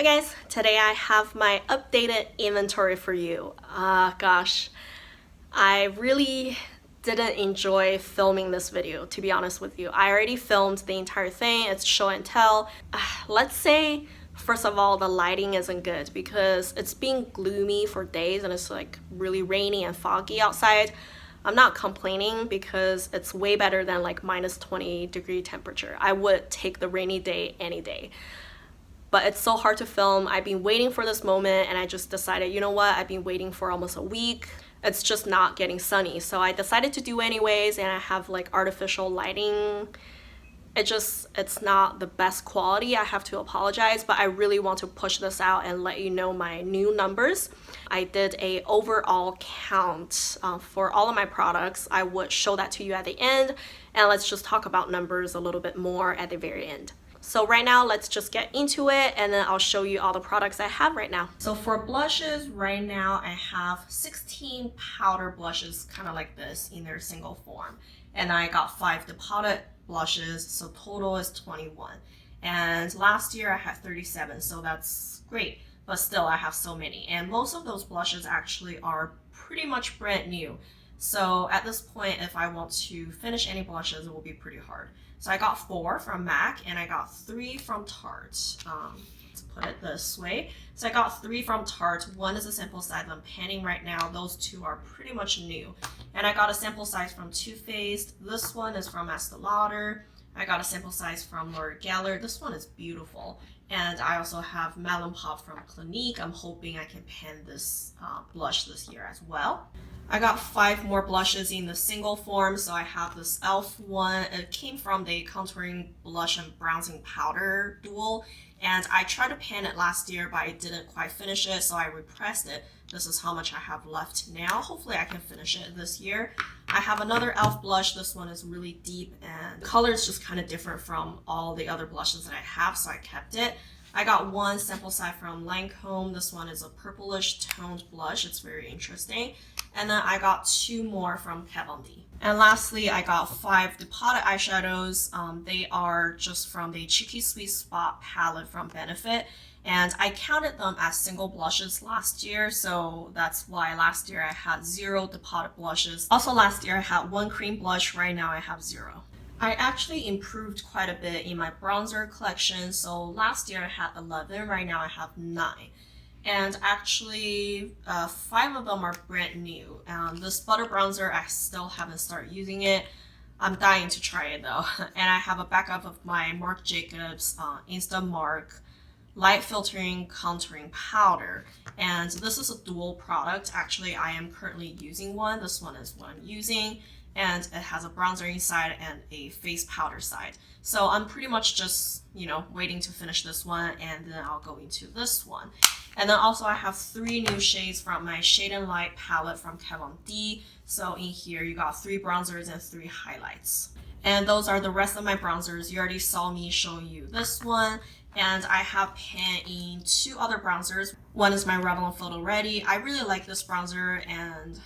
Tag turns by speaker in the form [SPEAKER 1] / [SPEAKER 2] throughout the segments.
[SPEAKER 1] guys, today I have my updated inventory for you. Gosh, I really didn't enjoy filming this video, to be honest with you. I already filmed the entire thing, it's show and tell. Let's say, first of all, the lighting isn't good because it's been gloomy for days and it's like really rainy and foggy outside. I'm not complaining because it's way better than like minus 20-degree temperature. I would take the rainy day any day. But it's so hard to film. I've been waiting for this moment and I just decided, you know what, I've been waiting for almost a week. It's just not getting sunny. So I decided to do anyways, and I have like artificial lighting. It's not the best quality. I have to apologize, but I really want to push this out and let you know my new numbers. I did a overall count for all of my products. I would show that to you at the end, and let's just talk about numbers a little bit more at the very end. So right now, let's just get into it, and then I'll show you all the products I have right now. So for blushes, right now I have 16 powder blushes, kind of like this, in their single form. And I got 5 depotted blushes, so total is 21. And last year I had 37, so that's great. But still, I have so many. And most of those blushes actually are pretty much brand new. So at this point, if I want to finish any blushes, it will be pretty hard. So I got 4 from MAC and I got 3 from Tarte. Let's put it this way. So I got 3 from Tarte. One is a sample size I'm panning right now. Those 2 are pretty much new. And I got a sample size from Too Faced. This one is from Estee Lauder. I got a sample size from L'Oreal. This one is beautiful. And I also have Melon Pop from Clinique. I'm hoping I can pan this blush this year as well. I got 5 more blushes in the single form. So I have this e.l.f. one. It came from the contouring blush and bronzing powder dual. And I tried to pan it last year, but I didn't quite finish it, so I repressed it. This is how much I have left now. Hopefully I can finish it this year. I have another e.l.f. blush. This one is really deep and the color is just kind of different from all the other blushes that I have, so I kept it. I got 1 sample size from Lancome. This one is a purplish toned blush. It's very interesting. And then I got 2 more from Kat Von D. And lastly, I got 5 depotted eyeshadows. They are just from the Cheeky Sweet Spot palette from Benefit. And I counted them as single blushes last year, so that's why last year I had 0 depotted blushes. Also last year I had 1 cream blush. Right now I have 0. I actually improved quite a bit in my bronzer collection. So last year I had 11, right now I have 9. And actually 5 of them are brand new. This butter bronzer, I still haven't started using it. I'm dying to try it though. And I have a backup of my Marc Jacobs Insta Mark light filtering contouring powder, and this is a dual product. Actually, I am currently using one. This one is what I'm using, and it has a bronzer inside and a face powder side. So I'm pretty much just, waiting to finish this one, and then I'll go into this one. And then also I have 3 new shades from my Shade and Light palette from Kat Von D. So in here you got 3 bronzers and 3 highlights. And those are the rest of my bronzers. You already saw me showing you this one. And I have panned in 2 other bronzers. One is my Revlon Photo Ready. I really like this bronzer and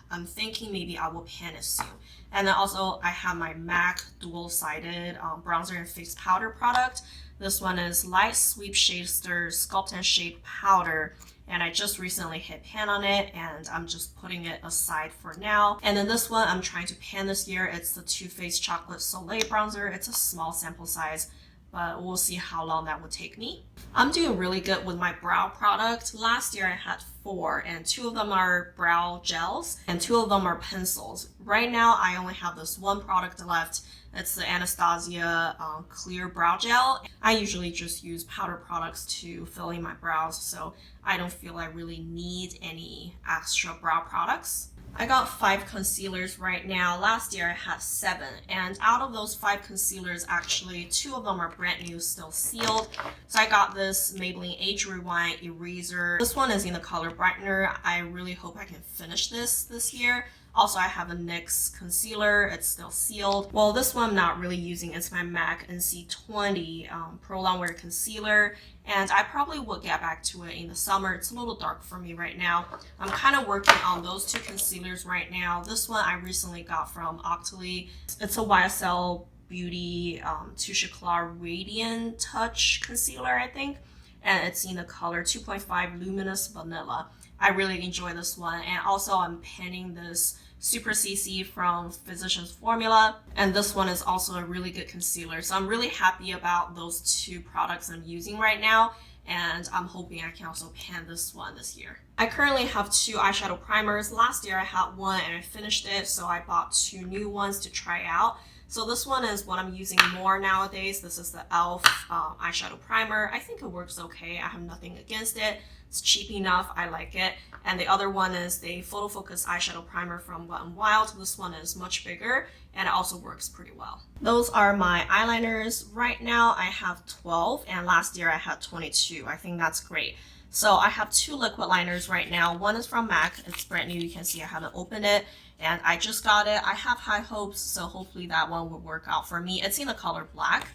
[SPEAKER 1] I'm thinking maybe I will pan it soon. And then also I have my MAC dual-sided bronzer and face powder product. This one is Light Sweep Shade Stir Sculpt and Shape Powder. And I just recently hit pan on it and I'm just putting it aside for now. And then this one I'm trying to pan this year. It's the Too Faced Chocolate Soleil bronzer. It's a small sample size, but we'll see how long that would take me. I'm doing really good with my brow product. Last year I had 4, and 2 of them are brow gels and 2 of them are pencils. Right now I only have this 1 product left. It's the Anastasia Clear Brow Gel. I usually just use powder products to fill in my brows, so I don't feel I really need any extra brow products. I got 5 concealers right now. Last year I had 7, and out of those 5 concealers, actually 2 of them are brand new, still sealed. So I got this Maybelline Age Rewind Eraser. This one is in the color Brightener. I really hope I can finish this year. Also, I have a NYX concealer. It's still sealed. Well, this one I'm not really using. It's my MAC NC20 Pro Longwear Concealer. And I probably will get back to it in the summer. It's a little dark for me right now. I'm kind of working on those 2 concealers right now. This one I recently got from Octoly. It's a YSL Beauty Touche Éclat Radian Touch Concealer, I think. and it's in the color 2.5 Luminous Vanilla. I really enjoy this one, and also I'm panning this Super CC from Physicians Formula, and this one is also a really good concealer. So I'm really happy about those two products I'm using right now, and I'm hoping I can also pan this one this year. I currently have two eyeshadow primers. Last year I had one and I finished it, so I bought two new ones to try out. So this one is what I'm using more nowadays. This is the e.l.f. Eyeshadow primer. I think it works okay. I have nothing against it. It's cheap enough. I like it. And the other one is the Photo Focus eyeshadow primer from Wet n Wild. This one is much bigger and it also works pretty well. Those are my eyeliners. Right now I have 12 and last year I had 22. I think that's great. So I have two liquid liners right now. One is from MAC. It's brand new. You can see I haven't opened it and I just got it. I have high hopes, so hopefully that one will work out for me. It's in the color black.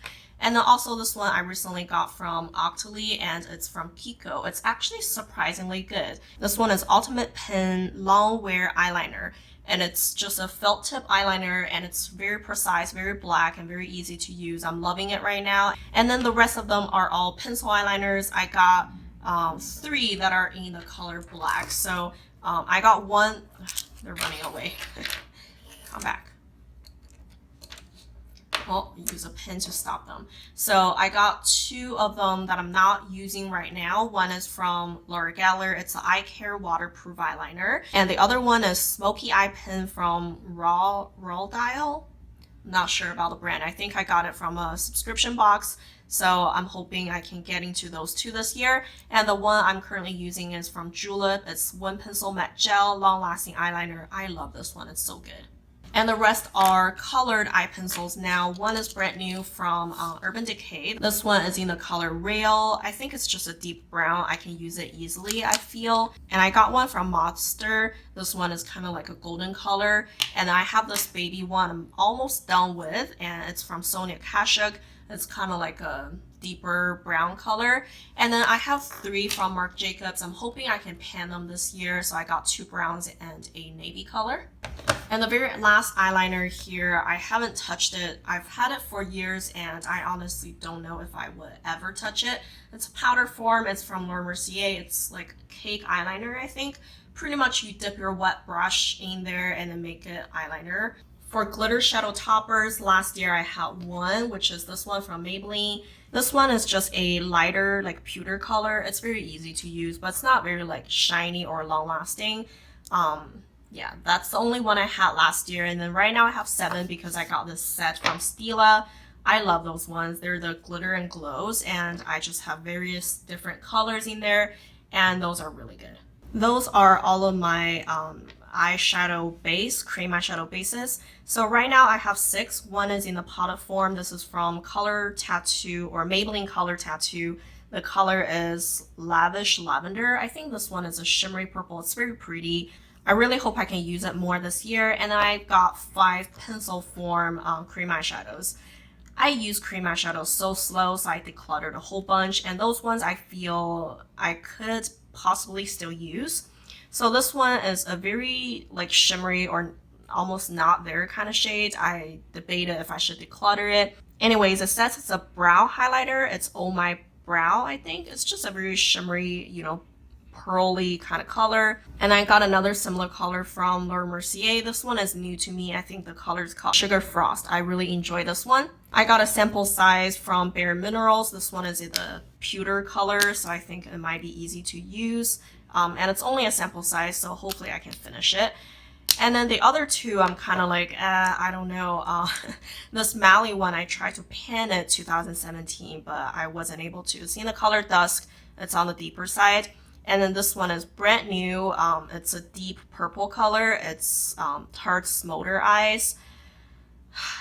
[SPEAKER 1] And then also this one I recently got from Octoly and it's from Kiko. It's actually surprisingly good. This one is Ultimate Pen Long Wear Eyeliner. And it's just a felt tip eyeliner and it's very precise, very black, and very easy to use. I'm loving it right now. And then the rest of them are all pencil eyeliners. I got 3 that are in the color black. So I got one. They're running away. Come back. Well, use a pen to stop them. So I got 2 of them that I'm not using right now. One is from L'Oreal. It's an eye care waterproof eyeliner. And the other one is Smoky Eye Pen from Raw Dial. I'm not sure about the brand. I think I got it from a subscription box. So I'm hoping I can get into those 2 this year. And the one I'm currently using is from Julep. It's One Pencil Matte Gel Long Lasting Eyeliner. I love this one. It's so good. And the rest are colored eye pencils now. One is brand new from Urban Decay. This one is in the color Rail. I think it's just a deep brown. I can use it easily, I feel. And I got one from Monster. This one is kind of like a golden color. And I have this baby one I'm almost done with, and it's from Sonia Kashuk. It's kind of like a deeper brown color. And then I have 3 from Marc Jacobs. I'm hoping I can pan them this year. So I got 2 browns and a navy color. And the very last eyeliner here, I haven't touched it. I've had it for years and I honestly don't know if I would ever touch it. It's a powder form. It's from Laura Mercier. It's like cake eyeliner, I think. Pretty much you dip your wet brush in there and then make it eyeliner. For glitter shadow toppers, last year I had one, which is this one from Maybelline. This one is just a lighter, like pewter color. It's very easy to use, but it's not very like shiny or long lasting. Yeah, that's the only one I had last year. And then right now I have 7 because I got this set from Stila. I love those ones. They're the glitter and glows, and I just have various different colors in there, and those are really good. Those are all of my eyeshadow base, cream eyeshadow bases. So right now I have 6. One is in the potted form. This is from Color Tattoo or Maybelline Color Tattoo. The color is Lavish Lavender. I think this one is a shimmery purple. It's very pretty. I really hope I can use it more this year. And I got 5 pencil form cream eyeshadows. I use cream eyeshadows so slow, so I decluttered a whole bunch. And those ones I feel I could possibly still use. So this one is a very like shimmery or almost not there kind of shade. I debated if I should declutter it. Anyways, it says it's a brow highlighter. It's Oh My Brow, I think. It's just a very shimmery, you know, pearly kind of color. And I got another similar color from Laura Mercier. This one is new to me. I think the color is called Sugar Frost. I really enjoy this one. I got a sample size from Bare Minerals. This one is in the pewter color, so I think it might be easy to use. And it's only a sample size, so hopefully I can finish it. And then the other 2, I'm kind of like, I don't know. This Mally one, I tried to pan it 2017, but I wasn't able to. It's in the color Dusk. It's on the deeper side. And then this one is brand new. It's a deep purple color. It's Tarte Smolder Eyes.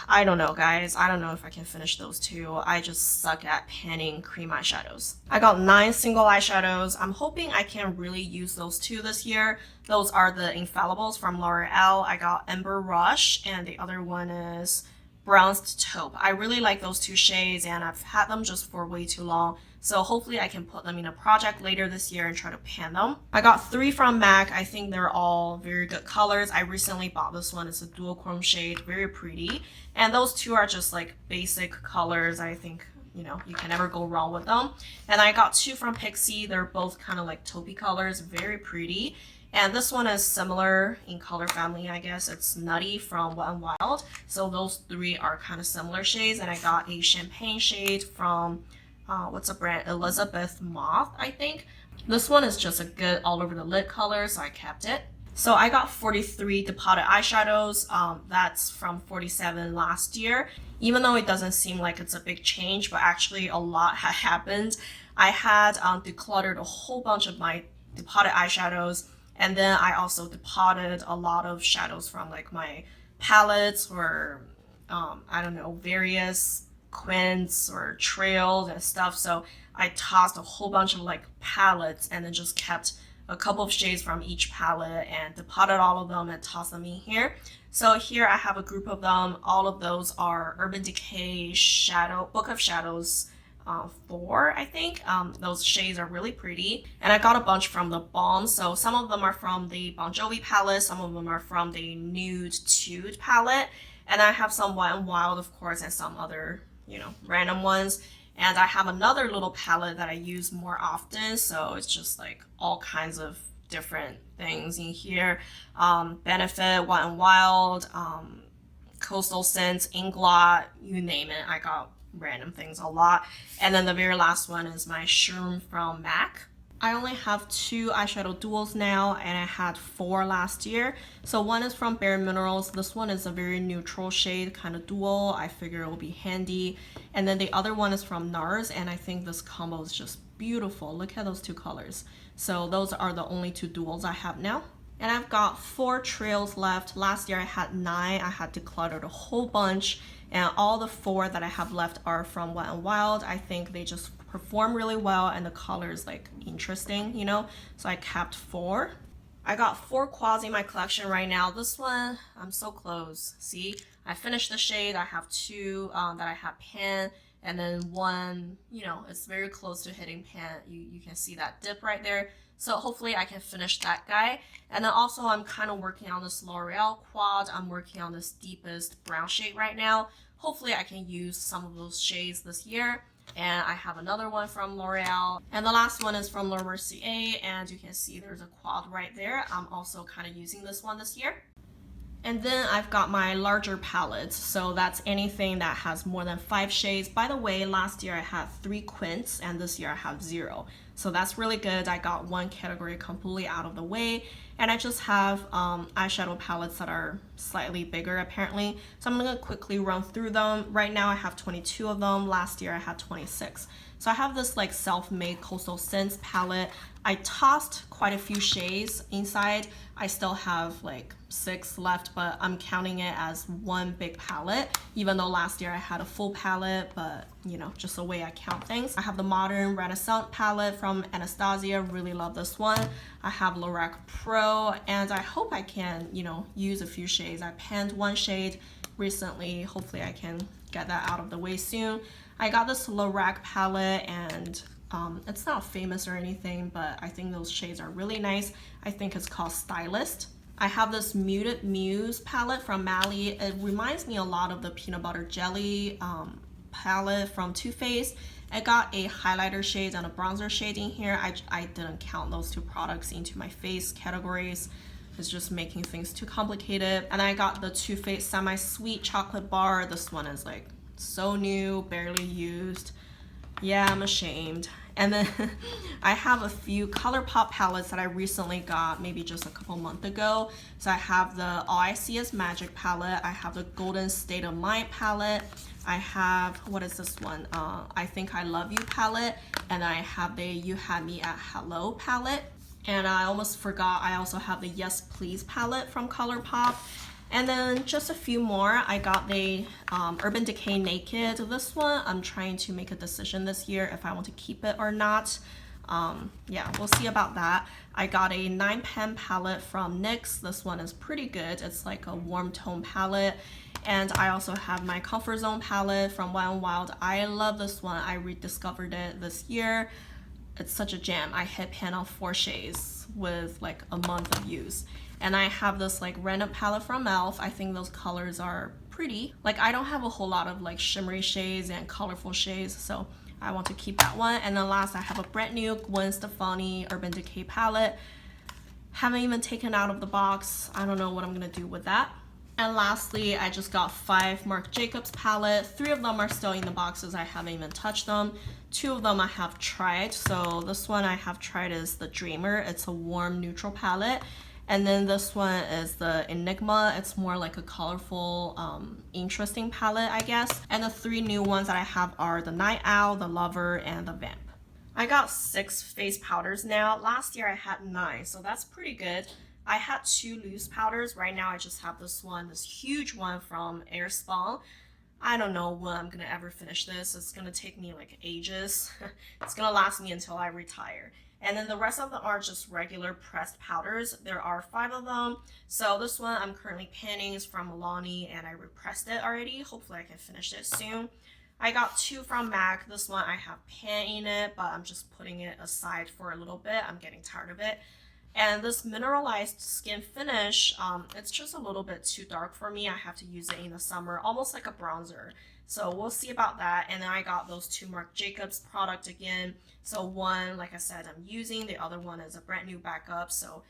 [SPEAKER 1] I don't know, guys. I don't know if I can finish those 2. I just suck at panning cream eyeshadows. I got 9 single eyeshadows. I'm hoping I can really use those 2 this year. Those are the Infallibles from L'Oreal. I got Ember Rush, and the other one is Bronzed Taupe. I really like those 2 shades, and I've had them just for way too long. So hopefully I can put them in a project later this year and try to pan them. I got 3 from MAC. I think they're all very good colors. I recently bought this one. It's a dual chrome shade, very pretty. And those 2 are just like basic colors. I think you know, you can never go wrong with them. And I got two from Pixie. They're both kind of like taupey colors, very pretty. And this one is similar in color family, I guess. It's Nutty from Wet n Wild. So those three are kind of similar shades. And I got a champagne shade from, what's a brand? Elizabeth Moth, I think. This one is just a good all over the lid color, so I kept it. So I got 43 depotted eyeshadows. That's from 47 last year. Even though it doesn't seem like it's a big change, but actually a lot had happened. I had decluttered a whole bunch of my depotted eyeshadows. And then I also depotted a lot of shadows from like my palettes or I don't know, various quints or trails and stuff. So I tossed a whole bunch of like palettes and then just kept a couple of shades from each palette and depotted all of them and tossed them in here. So here I have a group of them. All of those are Urban Decay Book of Shadows 4, I think. Those shades are really pretty. And I got a bunch from the balms. So some of them are from the Bon Jovi palette. Some of them are from the Nude Tude palette. And I have some Wet n Wild, of course, and some other, you know, random ones. And I have another little palette that I use more often. So it's just like all kinds of different things in here. Benefit, Wet n Wild, Coastal Scents, Inglot, you name it. I got random things a lot. And then the very last one is my Shroom from MAC. I only have 2 eyeshadow duals now, and I had 4 last year. So one is from Bare Minerals. This one is a very neutral shade, kind of dual. I figure it will be handy. And then the other one is from NARS, and I think this combo is just beautiful. Look at those 2 colors. So those are the only 2 duals I have now. And I've got 4 trails left. Last year I had 9. I had decluttered a whole bunch. And all the 4 that I have left are from Wet n Wild. I think they just perform really well and the color is like interesting, you know? So I kept 4. I got 4 quads in my collection right now. This one, I'm so close. See, I finished the shade. I have 2 that I have pan, and then 1, you know, it's very close to hitting pan. You can see that dip right there. So hopefully I can finish that guy. And then also I'm kind of working on this L'Oreal quad. I'm working on this deepest brown shade right now. Hopefully I can use some of those shades this year. And I have another one from L'Oreal. And the last one is from Laura Mercier. And you can see there's a quad right there. I'm also kind of using this one this year. And then I've got my larger palettes, so that's anything that has more than 5 shades. By the way, last year I had 3 quints and this year I have 0. So that's really good. I got 1 category completely out of the way. And I just have eyeshadow palettes that are slightly bigger apparently. So I'm gonna quickly run through them. Right now I have 22 of them. Last year I had 26. So I have this like self-made Coastal Scents palette. I tossed quite a few shades inside. I still have like 6 left, but I'm counting it as 1 big palette, even though last year I had a full palette, but you know, just the way I count things. I have the Modern Renaissance palette from Anastasia. Really love this one. I have Lorac Pro, and I hope I can, you know, use a few shades. I panned 1 shade recently. Hopefully I can get that out of the way soon. I got this Lorac palette, and it's not famous or anything, but I think those shades are really nice. I think it's called Stylist. I have this Muted Muse palette from Mally. It reminds me a lot of the Peanut Butter Jelly palette from Too Faced. I got a highlighter shade and a bronzer shade in here. I didn't count those 2 products into my face categories. It's just making things too complicated. And I got the Too Faced Semi-Sweet Chocolate Bar. This one is like so new, barely used. Yeah, I'm ashamed. And then I have a few ColourPop palettes that I recently got, maybe just a couple months ago. So I have the All I See Is Magic palette. I have the Golden State of Mind palette. I have, what is this one? I Think I Love You palette. And I have the You Had Me at Hello palette. And I almost forgot, I also have the Yes Please palette from ColourPop. And then just a few more. I got the Urban Decay Naked. This one, I'm trying to make a decision this year if I want to keep it or not. Yeah, we'll see about that. I got a 9 pan palette from NYX. This one is pretty good. It's like a warm tone palette. And I also have my Comfort Zone palette from Wet n Wild. I love this one. I rediscovered it this year. It's such a jam. I hit pan on 4 shades with like a month of use. And I have this like random palette from e.l.f. I think those colors are pretty. Like, I don't have a whole lot of like shimmery shades and colorful shades, so I want to keep that one. And then last, I have a brand new Gwen Stefani Urban Decay palette. Haven't even taken out of the box. I don't know what I'm gonna do with that. And lastly, I just got 5 Marc Jacobs palette. 3 of them are still in the boxes. I haven't even touched them. 2 of them I have tried. So this one I have tried is the Dreamer. It's a warm neutral palette. And then this one is the Enigma. It's more like a colorful, interesting palette, I guess. And the 3 new ones that I have are the Night Owl, the Lover, and the Vamp. I got 6 face powders now. Last year I had 9, so that's pretty good. I had 2 loose powders. Right now I just have this one, this huge one from Airspun. I don't know when I'm gonna ever finish this. It's gonna take me like ages. It's gonna last me until I retire. And then the rest of them are just regular pressed powders. There are 5 of them. So this one I'm currently panning is from Milani, and I repressed it already. Hopefully I can finish it soon. I got 2 from MAC. This one I have pan in it, but I'm just putting it aside for a little bit. I'm getting tired of it. And this mineralized skin finish, it's just a little bit too dark for me. I have to use it in the summer, almost like a bronzer. So we'll see about that. And then I got those 2 Marc Jacobs product again. So one, like I said, I'm using. The other one is a brand new backup. So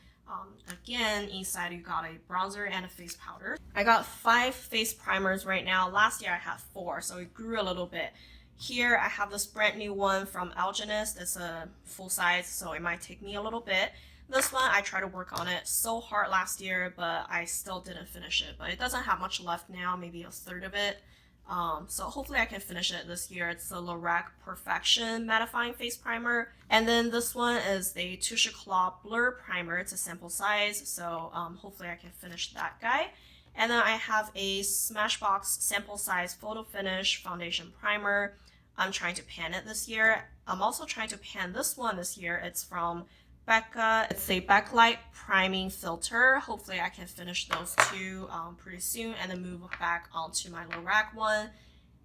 [SPEAKER 1] again, inside you got a bronzer and a face powder. I got 5 face primers right now. Last year I had 4, so it grew a little bit. Here I have this brand new one from Algenist. It's a full size, so it might take me a little bit. This one, I tried to work on it so hard last year, but I still didn't finish it. But it doesn't have much left now, maybe a third of it. So hopefully I can finish it this year. It's the Lorac Perfection Mattifying Face Primer. And then this one is the Touche Éclat Blur Primer. It's a sample size, so hopefully I can finish that guy. And then I have a Smashbox sample size Photo Finish Foundation Primer. I'm trying to pan it this year. I'm also trying to pan this one this year. It's from Becca. It's a backlight priming filter. Hopefully I can finish those 2 pretty soon, and then move back onto my Lorac one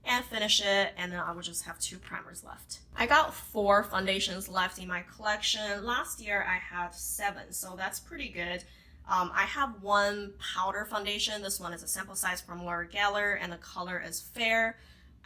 [SPEAKER 1] and finish it, and then I will just have 2 primers left. I got 4 foundations left in my collection. Last year I had 7, so that's pretty good. I have 1 powder foundation. This one is a sample size from Laura Geller, and the color is Fair.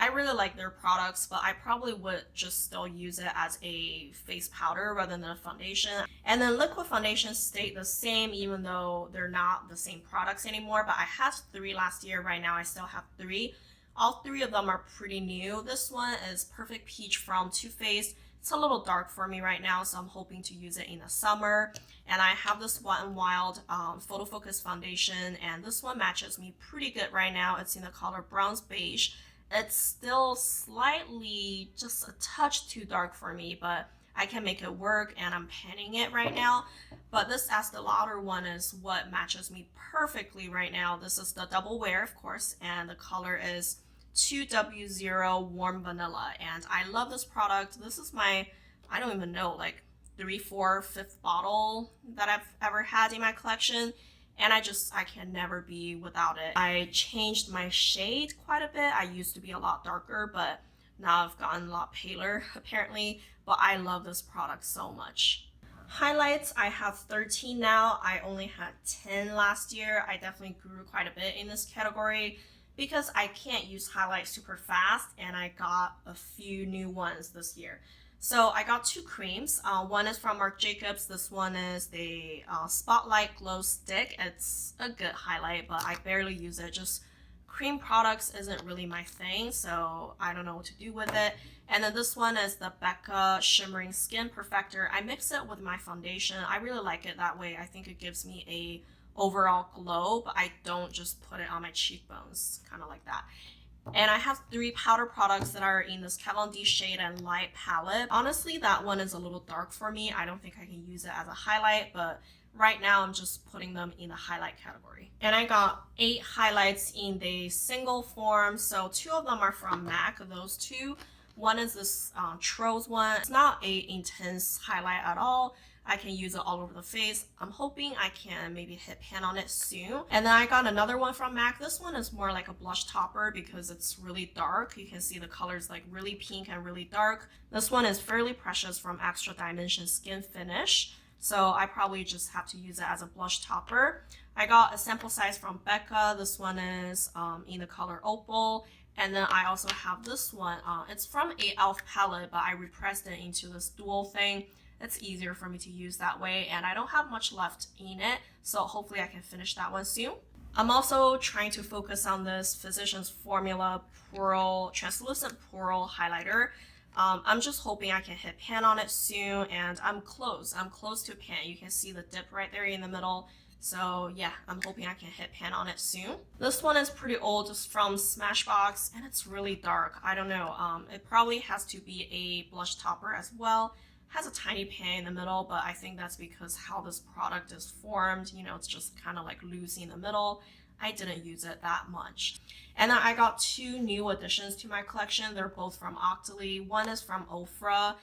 [SPEAKER 1] I really like their products, but I probably would just still use it as a face powder rather than a foundation. And then liquid foundations stayed the same, even though they're not the same products anymore. But I had 3 last year. Right now I still have 3. All 3 of them are pretty new. This one is Perfect Peach from Too Faced. It's a little dark for me right now, so I'm hoping to use it in the summer. And I have this Wet n Wild Photo Focus foundation, and this one matches me pretty good right now. It's in the color Bronze Beige. It's still slightly just a touch too dark for me, but I can make it work, and I'm panning it right now. But this Estee Lauder one is what matches me perfectly right now. This is the Double Wear, of course, and the color is 2W0 Warm Vanilla. And I love this product. This is my, I don't even know, like 3, 4, 5th bottle that I've ever had in my collection. And I can never be without it. I changed my shade quite a bit. I used to be a lot darker, but now I've gotten a lot paler apparently. But I love this product so much. Highlights, I have 13 now. I only had 10 last year. I definitely grew quite a bit in this category because I can't use highlights super fast, and I got a few new ones this year. So I got 2 creams. One is from Marc Jacobs. This one is the Spotlight Glow Stick. It's a good highlight, but I barely use it. Just cream products isn't really my thing, so I don't know what to do with it. And then this one is the Becca Shimmering Skin Perfector. I mix it with my foundation. I really like it that way. I think it gives me a overall glow, but I don't just put it on my cheekbones, kind of like that. And I have 3 powder products that are in this Kat Von D Shade and Light palette. Honestly, that one is a little dark for me. I don't think I can use it as a highlight, but right now I'm just putting them in the highlight category. And I got 8 highlights in the single form. So 2 of them are from MAC, those 2. One is this Trolls one. It's not a intense highlight at all. I can use it all over the face. I'm hoping I can maybe hit pan on it soon. And then I got another one from MAC. This one is more like a blush topper because it's really dark. You can see the colors like really pink and really dark. This one is Fairly Precious from Extra Dimension Skin Finish. so I probably just have to use it as a blush topper. I got a sample size from Becca. This one is in the color Opal. And then I also have this one. It's from a e.l.f. palette, but I repressed it into this dual thing. It's easier for me to use that way, and I don't have much left in it, so hopefully I can finish that one soon. I'm also trying to focus on this Physicians Formula Translucent Pearl Highlighter. I'm just hoping I can hit pan on it soon, and I'm close to pan. You can see the dip right there in the middle. So yeah, I'm hoping I can hit pan on it soon. This one is pretty old, it's from Smashbox, and it's really dark. I don't know, it probably has to be a blush topper as well. Has a tiny pan in the middle, but I think that's because how this product is formed. You know, it's just kind of like loose in the middle. I didn't use it that much. And then I got two new additions to my collection. They're both from Octoly. One is from OFRA.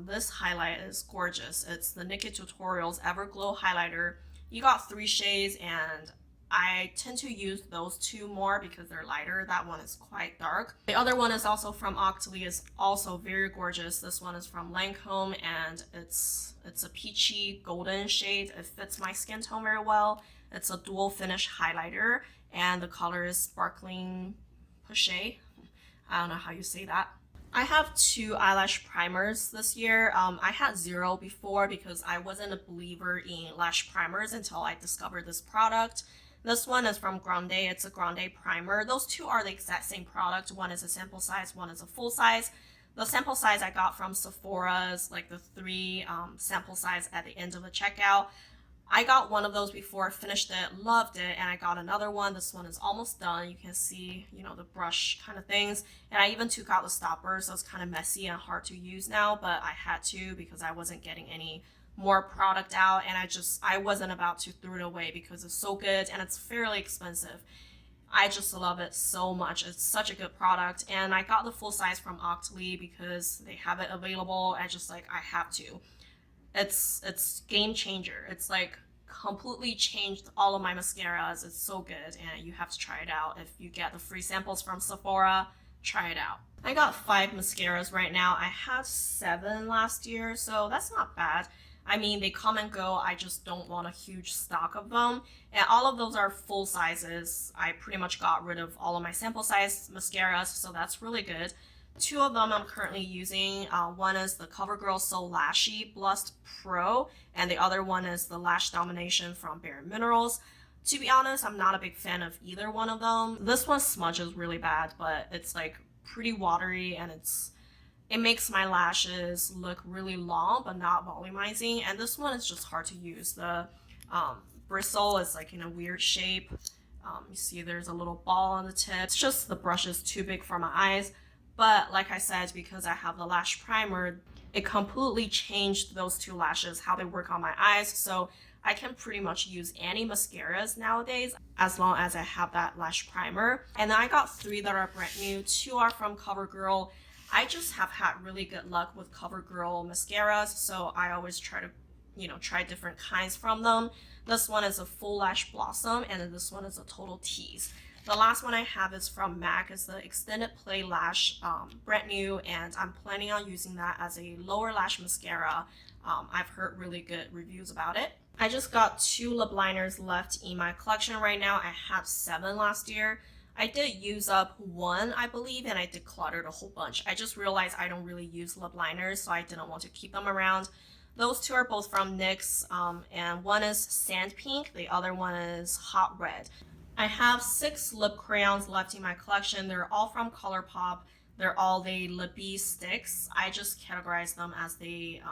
[SPEAKER 1] This highlight is gorgeous. It's the NIKKIETUTORIALS Everglow Highlighter. You got 3 shades, and I tend to use those 2 more because they're lighter. That one is quite dark. The other one is also from Octoly. It's also very gorgeous. This one is from Lancome, and it's a peachy golden shade. It fits my skin tone very well. It's a dual finish highlighter, and the color is Sparkling Peche. I don't know how you say that. I have 2 eyelash primers this year. I had 0 before because I wasn't a believer in lash primers until I discovered this product. This one is from Grande. It's a Grande primer. Those 2 are the exact same product. One is a sample size, one is a full size. The sample size I got from Sephora's, like the 3 sample size at the end of the checkout. I got one of those before, finished it, loved it, and I got another one. This one is almost done. You can see, you know, the brush kind of things. And I even took out the stopper, so it's kind of messy and hard to use now, but I had to because I wasn't getting any more product out, and I wasn't about to throw it away because it's so good and it's fairly expensive. I just love it so much. It's such a good product, and I got the full size from Octoly because they have it available. I have to. It's game changer. It's like completely changed all of my mascaras. It's so good, and you have to try it out. If you get the free samples from Sephora, try it out. I got 5 mascaras right now. I had 7 last year, so that's not bad. I mean, they come and go. I just don't want a huge stock of them. And all of those are full sizes. I pretty much got rid of all of my sample size mascaras, so that's really good. 2 of them I'm currently using. One is the CoverGirl So Lashy Blust Pro, and the other one is the Lash Domination from Bare Minerals. To be honest, I'm not a big fan of either one of them. This one smudges really bad, but it's like pretty watery, and it makes my lashes look really long but not volumizing. And this one is just hard to use. The bristle is like in a weird shape. You see there's a little ball on the tip. It's just the brush is too big for my eyes. But like I said, because I have the lash primer, it completely changed those 2 lashes, how they work on my eyes. So I can pretty much use any mascaras nowadays as long as I have that lash primer. And then I got 3 that are brand new. 2 are from CoverGirl. I just have had really good luck with CoverGirl mascaras, so I always try to, you know, try different kinds from them. This one is a Full Lash Blossom, and then this one is a Total Tease. The last one I have is from MAC. It's the Extended Play Lash, brand new, and I'm planning on using that as a lower lash mascara. I've heard really good reviews about it. I just got 2 lip liners left in my collection right now. I had 7 last year. I did use up 1, I believe, and I decluttered a whole bunch. I just realized I don't really use lip liners, so I didn't want to keep them around. Those 2 are both from NYX, and one is Sand Pink, the other one is Hot Red. I have 6 lip crayons left in my collection. They're all from ColourPop. They're all the lippy sticks. I just categorize them as the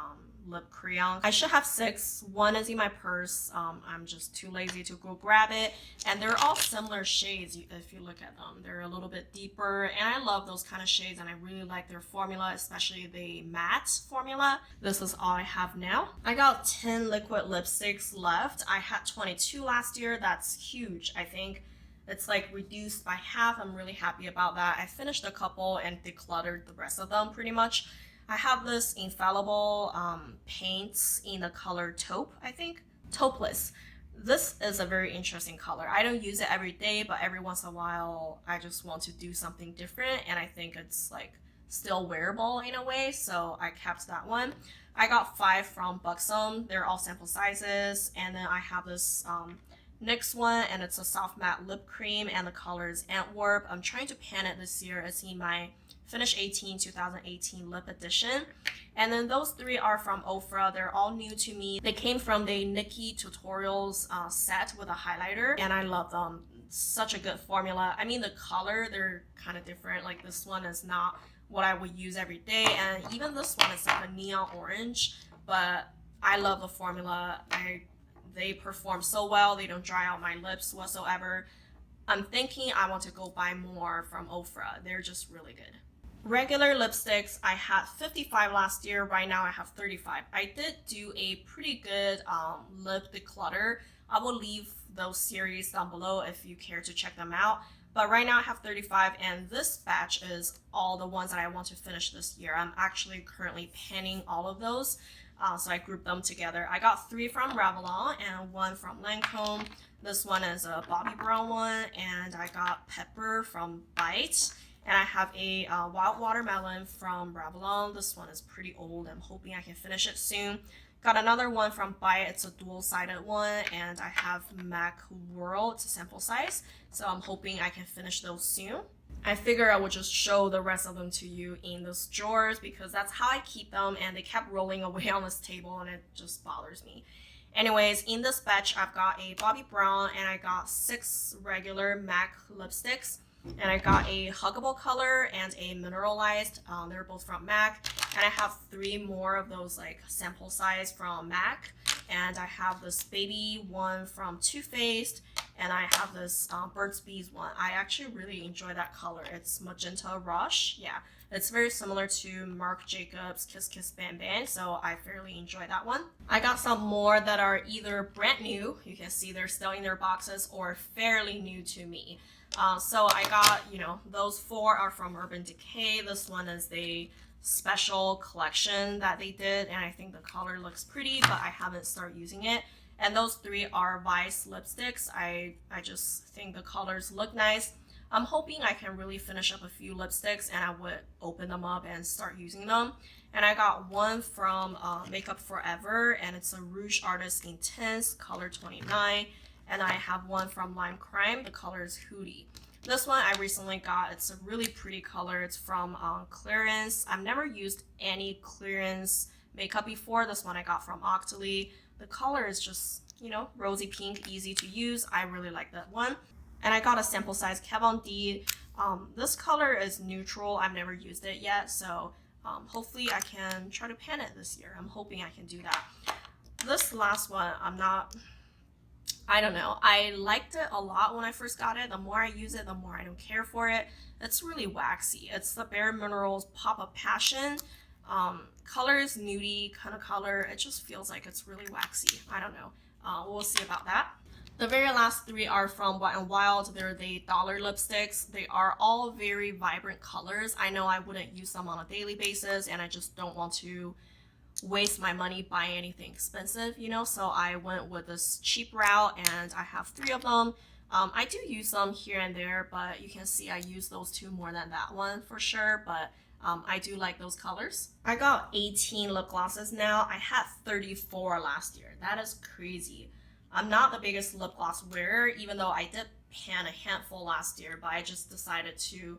[SPEAKER 1] lip crayons. I should have 6. 1 is in my purse. I'm just too lazy to go grab it. And they're all similar shades if you look at them. They're a little bit deeper, and I love those kind of shades, and I really like their formula, especially the matte formula. This is all I have now. I got 10 liquid lipsticks left. I had 22 last year. That's huge. I think it's like reduced by half. I'm really happy about that. I finished a couple and decluttered the rest of them pretty much. I have this Infallible paints in the color Taupe, I think. Taupeless. This is a very interesting color. I don't use it every day, but every once in a while, I just want to do something different, and I think it's like still wearable in a way, so I kept that one. I got 5 from Buxom. They're all sample sizes. And then I have this NYX one, and it's a soft matte lip cream, and the color is Antwerp. I'm trying to pan it this year. It's in my Finish 18 2018 lip edition. And then those 3 are from OFRA. They're all new to me. They came from the NIKKIETUTORIALS set with a highlighter, and I love them. Such a good formula. I mean, the color, they're kind of different. Like this one is not what I would use every day, and even this one is like a neon orange, but I love the formula. They perform so well. They don't dry out my lips whatsoever. I'm thinking I want to go buy more from OFRA. They're just really good. Regular lipsticks, I had 55 last year. Right now I have 35. I did do a pretty good lip declutter. I will leave those series down below if you care to check them out. But right now I have 35, and this batch is all the ones that I want to finish this year. I'm actually currently panning all of those, so I grouped them together. I got 3 from Revlon and 1 from Lancome. This one is a Bobbi Brown one, and I got Pepper from Bite. And I have a Wild Watermelon from Revlon. This one is pretty old. I'm hoping I can finish it soon. Got another one from Bite. It's a dual-sided one, and I have MAC Whirl. It's a sample size, so I'm hoping I can finish those soon. I figure I would just show the rest of them to you in those drawers because that's how I keep them, and they kept rolling away on this table, and it just bothers me. Anyways, in this batch, I've got a Bobbi Brown, and I got 6 regular MAC lipsticks. And I got a huggable color and a mineralized. They're both from MAC. And I have 3 more of those like sample size from MAC. And I have this baby one from Too Faced. And I have this Burt's Bees one. I actually really enjoy that color. It's Magenta Rush. Yeah, it's very similar to Marc Jacobs Kiss Kiss Bang Bang. So I fairly enjoy that one. I got some more that are either brand new. You can see they're still in their boxes, or fairly new to me. So I got, those 4 are from Urban Decay. This one is the special collection that they did, and I think the color looks pretty, but I haven't started using it. And those 3 are Vice lipsticks. I just think the colors look nice. I'm hoping I can really finish up a few lipsticks, and I would open them up and start using them. And I got one from Makeup Forever, and it's a Rouge Artist Intense, color 29. And I have one from Lime Crime. The color is Hootie. This one I recently got. It's a really pretty color. It's from Clarins. I've never used any Clarins makeup before. This one I got from Octoly. The color is just, rosy pink, easy to use. I really like that one. And I got a sample size Kat Von D. This color is neutral. I've never used it yet, so hopefully I can try to pan it this year. I'm hoping I can do that. This last one, I don't know. I liked it a lot when I first got it. The more I use it, the more I don't care for it. It's really waxy. It's the Bare Minerals Pop Up Passion. Color is nudie kind of color. It just feels like it's really waxy. I don't know. We'll see about that. The very last 3 are from Wet n Wild. They're the dollar lipsticks. They are all very vibrant colors. I know I wouldn't use them on a daily basis, and I just don't want to waste my money buying anything expensive, so I went with this cheap route, and I have 3 of them. I do use them here and there, but you can see I use those 2 more than that one for sure, but I do like those colors. I got 18 lip glosses now. I had 34 last year. That is crazy. I'm not the biggest lip gloss wearer, even though I did pan a handful last year, but I just decided to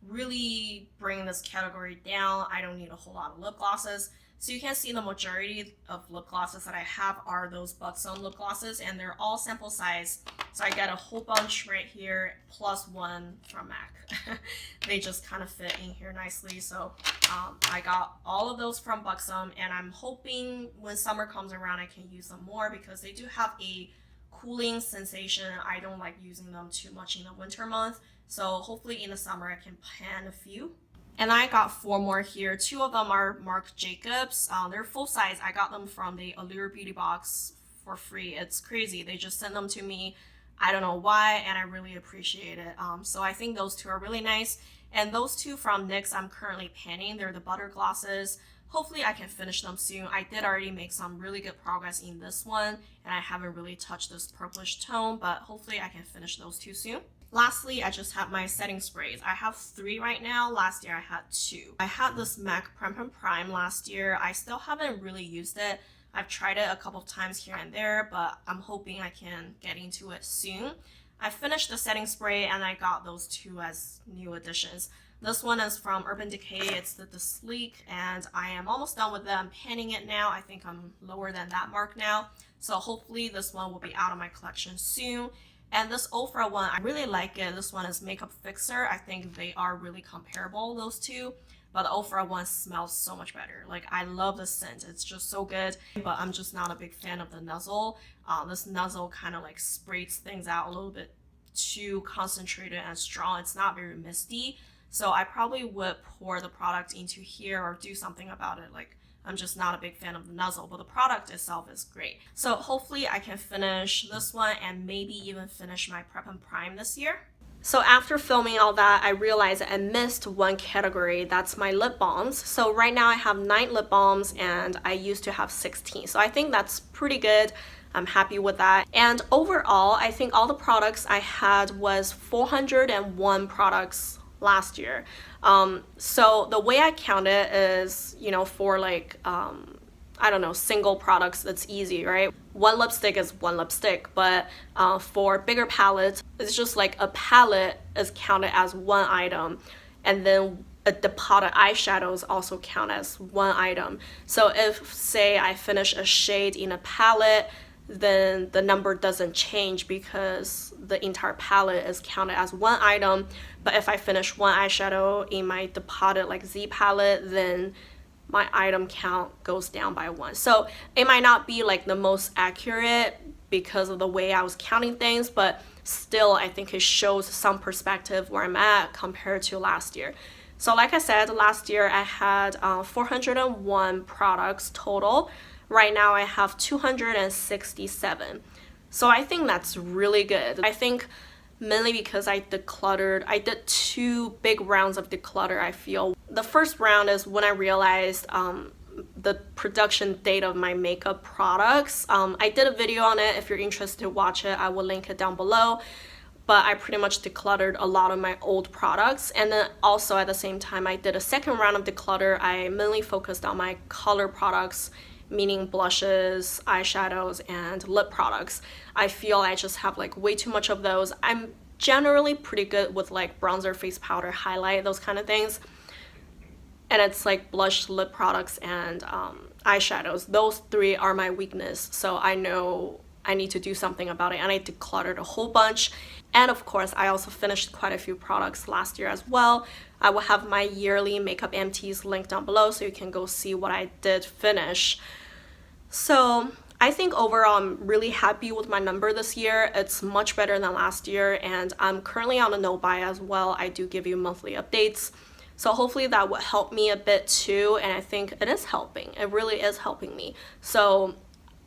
[SPEAKER 1] really bring this category down. I don't need a whole lot of lip glosses. So you can see the majority of lip glosses that I have are those Buxom lip glosses, and they're all sample size. So I get a whole bunch right here, plus 1 from MAC. They just kind of fit in here nicely. So I got all of those from Buxom, and I'm hoping when summer comes around I can use them more because they do have a cooling sensation. I don't like using them too much in the winter month. So hopefully in the summer I can pan a few. And I got 4 more here. 2 of them are Marc Jacobs. They're full size. I got them from the Allure Beauty box for free. It's crazy. They just sent them to me. I don't know why, and I really appreciate it. So I think those 2 are really nice. And those 2 from NYX I'm currently panning. They're the butter glosses. Hopefully I can finish them soon. I did already make some really good progress in this one, and I haven't really touched this purplish tone, but hopefully I can finish those 2 soon. Lastly, I just have my setting sprays. I have 3 right now. Last year I had 2. I had this MAC Prime last year. I still haven't really used it. I've tried it a couple of times here and there, but I'm hoping I can get into it soon. I finished the setting spray and I got those 2 as new additions. This one is from Urban Decay. It's the Sleek, and I am almost done with it. I'm panning it now. I think I'm lower than that mark now. So hopefully this one will be out of my collection soon. And this OFRA one, I really like it. This one is Makeup Fixer. I think they are really comparable, those 2. But the OFRA one smells so much better. Like, I love the scent. It's just so good. But I'm just not a big fan of the nozzle. This nozzle kind of like sprays things out a little bit too concentrated and strong. It's not very misty. So I probably would pour the product into here or do something about it. Like, I'm just not a big fan of the nozzle, but the product itself is great. So hopefully I can finish this one and maybe even finish my Prep and Prime this year. So after filming all that, I realized I missed one category. That's my lip balms. So right now I have 9 lip balms and I used to have 16. So I think that's pretty good. I'm happy with that. And overall, I think all the products I had was 401 products last year. So the way I count it is, you know, for like, I don't know, single products, that's easy, right? One lipstick is one lipstick, but for bigger palettes, it's just like a palette is counted as one item, and then the potted eyeshadows also count as one item. So if, say, I finish a shade in a palette, then the number doesn't change because the entire palette is counted as one item. But if I finish one eyeshadow in my depotted like Z palette, then my item count goes down by 1. So it might not be like the most accurate because of the way I was counting things, but still I think it shows some perspective where I'm at compared to last year. So like I said, last year I had 401 products total. Right now I have 267. So I think that's really good. I think mainly because I decluttered. I did 2 big rounds of declutter, I feel. The first round is when I realized the production date of my makeup products. I did a video on it. If you're interested to watch it, I will link it down below. But I pretty much decluttered a lot of my old products. And then also at the same time, I did a second round of declutter. I mainly focused on my color products, meaning blushes, eyeshadows, and lip products. I feel I just have like way too much of those. I'm generally pretty good with like bronzer, face powder, highlight, those kind of things. And it's like blush, lip products, and eyeshadows. Those 3 are my weakness. So I know I need to do something about it, and I decluttered a whole bunch. And of course, I also finished quite a few products last year as well. I will have my yearly makeup empties linked down below so you can go see what I did finish. So I think overall I'm really happy with my number this year. It's much better than last year, and I'm currently on a no buy as well. I do give you monthly updates. So hopefully that would help me a bit too, and I think it is helping. It really is helping me. So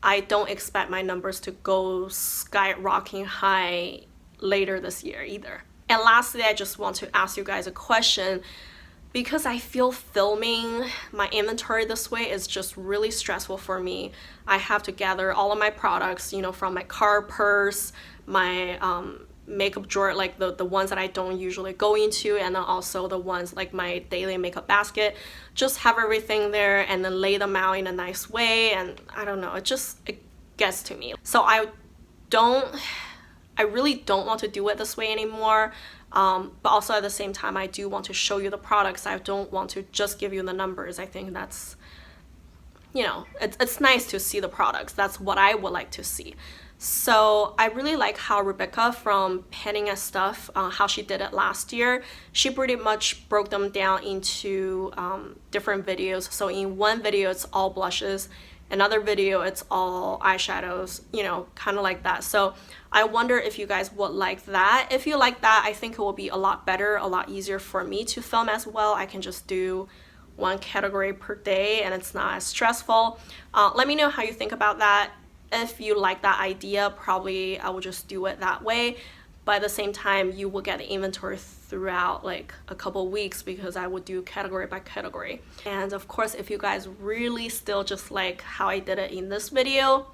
[SPEAKER 1] I don't expect my numbers to go skyrocketing high later this year either. And lastly, I just want to ask you guys a question, because I feel filming my inventory this way is just really stressful for me. I have to gather all of my products, you know, from my car, purse, my makeup drawer, like the ones that I don't usually go into, and then also the ones like my daily makeup basket. Just have everything there and then lay them out in a nice way, and I don't know, it gets to me. So I really don't want to do it this way anymore. But also at the same time, I do want to show you the products. I don't want to just give you the numbers. I think that's, you know, it's nice to see the products. That's what I would like to see. So I really like how Rebecca from Penning and Stuff, how she did it last year. She pretty much broke them down into different videos. So in one video, it's all blushes. Another video, it's all eyeshadows, you know, kind of like that. So I wonder if you guys would like that. If you like that, I think it will be a lot better, a lot easier for me to film as well. I can just do one category per day and it's not as stressful. Let me know how you think about that. If you like that idea, probably I will just do it that way. But at the same time, you will get the inventory throughout like a couple weeks because I would do category by category. And of course, if you guys really still just like how I did it in this video,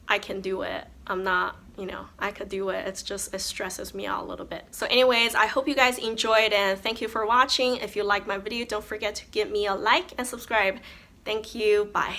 [SPEAKER 1] I can do it. I'm not you know, I could do it. It's just, it stresses me out a little bit. So anyways, I hope you guys enjoyed and thank you for watching. If you like my video, don't forget to give me a like and subscribe. Thank you. Bye.